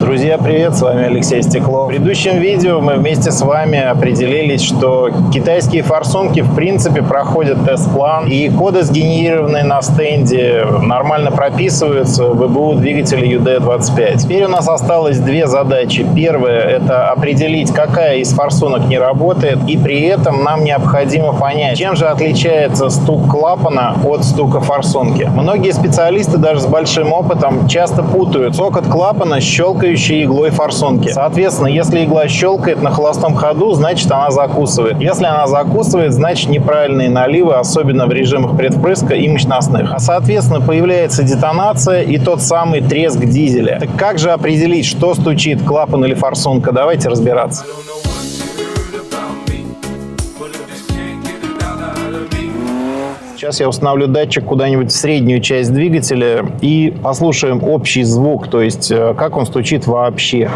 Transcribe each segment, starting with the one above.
Друзья, привет! С вами Алексей Стеклов. В предыдущем видео мы вместе с вами определились, что китайские форсунки в принципе проходят тест-план, и коды, сгенерированные на стенде, нормально прописываются в ВБУ двигателя UD25. Теперь у нас осталось две задачи. Первая – это определить, какая из форсунок не работает, и при этом нам необходимо понять, чем же отличается стук клапана от стука форсунки. Многие специалисты даже с большим опытом часто путают цокот клапана с щелкающей иглой форсунки. Соответственно, если игла щелкает на холостом ходу, значит она закусывает. Если она закусывает, значит неправильные наливы, особенно в режимах предвпрыска и мощностных. А соответственно появляется детонация и тот самый треск дизеля. Так как же определить, что стучит, клапан или форсунка? Давайте разбираться. Сейчас я установлю датчик куда-нибудь в среднюю часть двигателя и послушаем общий звук, то есть как он стучит вообще.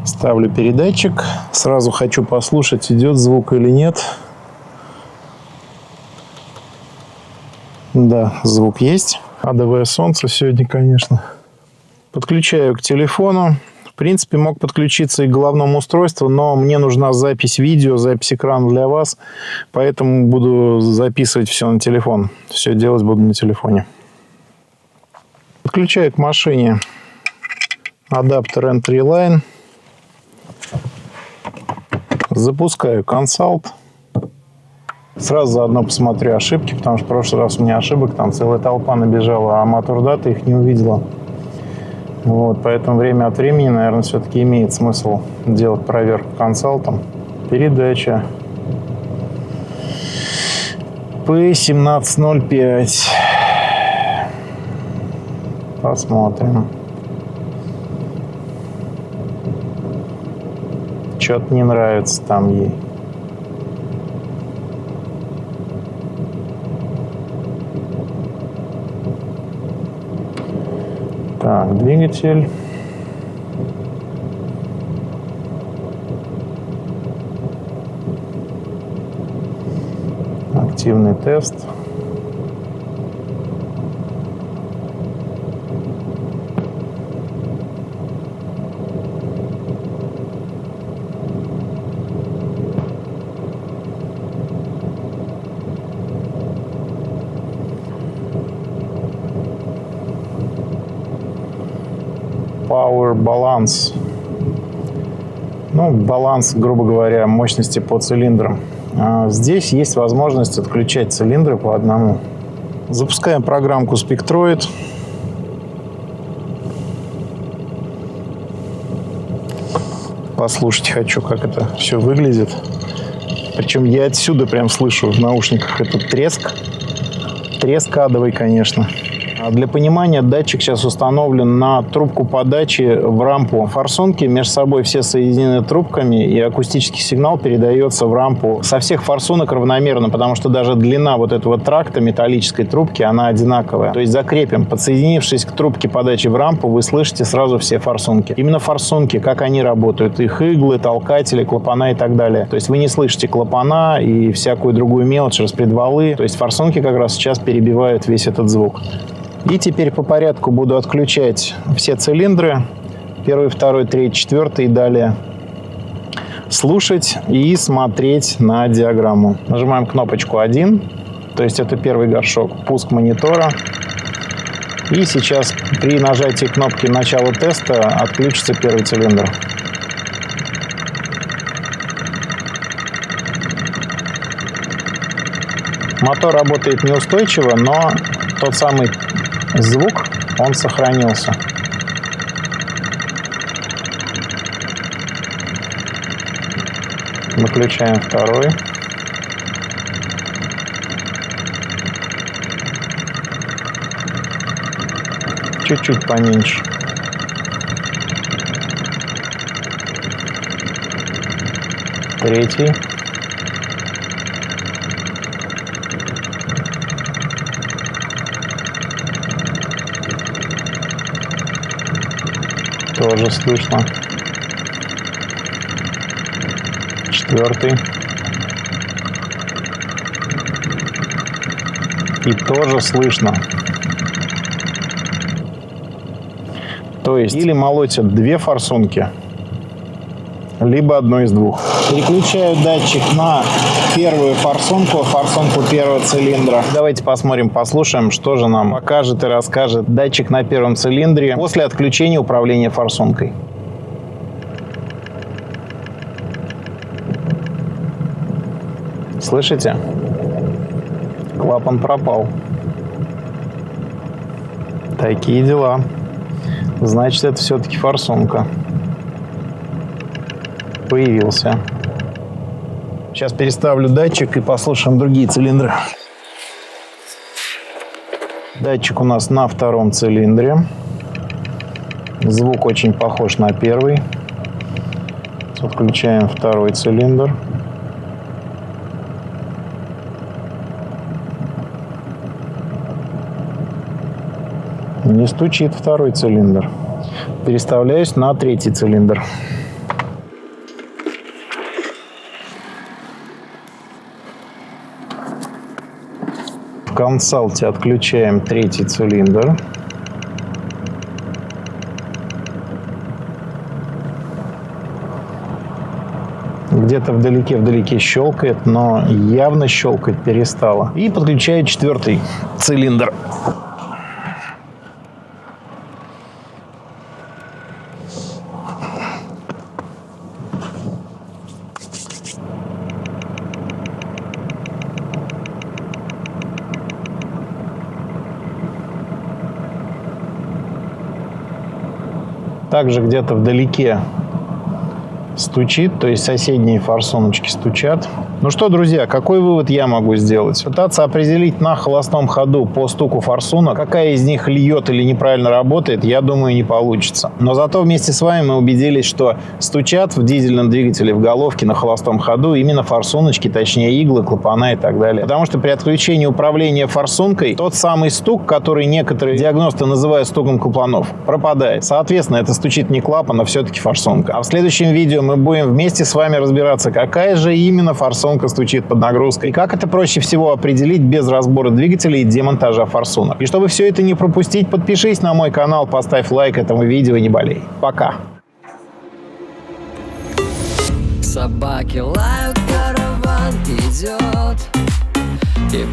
Ставлю передатчик. Сразу хочу послушать, идет звук или нет. Да, звук есть. Адовое солнце сегодня, конечно. Подключаю к телефону. В принципе, мог подключиться и к головному устройству, но мне нужна запись видео, запись экрана для вас, поэтому буду записывать все на телефон. Все делать буду на телефоне. Подключаю к машине адаптер Entry Line. Запускаю Consult. Сразу заодно посмотрю ошибки, потому что в прошлый раз у меня ошибок там целая толпа набежала, а Мотор-Дата их не увидела. Вот, поэтому время от времени, наверное, все-таки имеет смысл делать проверку консалтом. Передача P1705. Посмотрим. Что-то не нравится там ей. Так, двигатель. Активный тест. Power баланс. Ну, баланс, грубо говоря, мощности по цилиндрам. Здесь есть возможность отключать цилиндры по одному. Запускаем программку Spectroid. Послушать хочу, как это все выглядит. Причем я отсюда прям слышу в наушниках этот треск. Треск адовый, конечно. Для понимания, датчик сейчас установлен на трубку подачи в рампу форсунки. Между собой все соединены трубками, и акустический сигнал передается в рампу со всех форсунок равномерно, потому что даже длина вот этого тракта металлической трубки, она одинаковая. То есть закрепим. Подсоединившись к трубке подачи в рампу, вы слышите сразу все форсунки. Именно форсунки, как они работают. Их иглы, толкатели, клапана и так далее. То есть вы не слышите клапана и всякую другую мелочь, распредвалы. То есть форсунки как раз сейчас перебивают весь этот звук. И теперь по порядку буду отключать все цилиндры. 1, 2, 3, 4 и далее. Слушать и смотреть на диаграмму. Нажимаем кнопочку 1. То есть это первый горшок. Пуск монитора. И сейчас при нажатии кнопки начала теста отключится первый цилиндр. Мотор работает неустойчиво, но тот самый звук, он сохранился. Выключаем второй. Чуть-чуть поменьше. Третий. Тоже слышно. Четвертый. И тоже слышно. То есть или молотят две форсунки, либо одну из двух. Переключаю датчик на первую форсунку первого цилиндра. Давайте посмотрим, послушаем, что же нам покажет и расскажет датчик на первом цилиндре после отключения управления форсункой. Слышите? Клапан пропал. Такие дела. Значит, это все-таки форсунка. Появился. Сейчас переставлю датчик и послушаем другие цилиндры. Датчик у нас на втором цилиндре. Звук очень похож на первый. Отключаем второй цилиндр. Не стучит второй цилиндр. Переставляюсь на третий цилиндр. В консалте отключаем третий цилиндр. Где-то вдалеке щелкает, но явно щелкать перестало. И подключаю четвертый цилиндр. Также где-то вдалеке стучит, то есть соседние форсуночки стучат. Ну что, друзья, какой вывод я могу сделать? Пытаться определить на холостом ходу по стуку форсунок, какая из них льет или неправильно работает, я думаю, не получится. Но зато вместе с вами мы убедились, что стучат в дизельном двигателе в головке на холостом ходу именно форсуночки, точнее иглы, клапана и так далее. Потому что при отключении управления форсункой тот самый стук, который некоторые диагносты называют стуком клапанов, пропадает. Соответственно, это стучит не клапан, а все-таки форсунка. А в следующем видео мы будем вместе с вами разбираться, какая же именно форсунка стучит под нагрузкой. И как это проще всего определить без разбора двигателя и демонтажа форсунок. И чтобы все это не пропустить, подпишись на мой канал, поставь лайк этому видео и не болей. Пока! Собаки лают, караван идет, и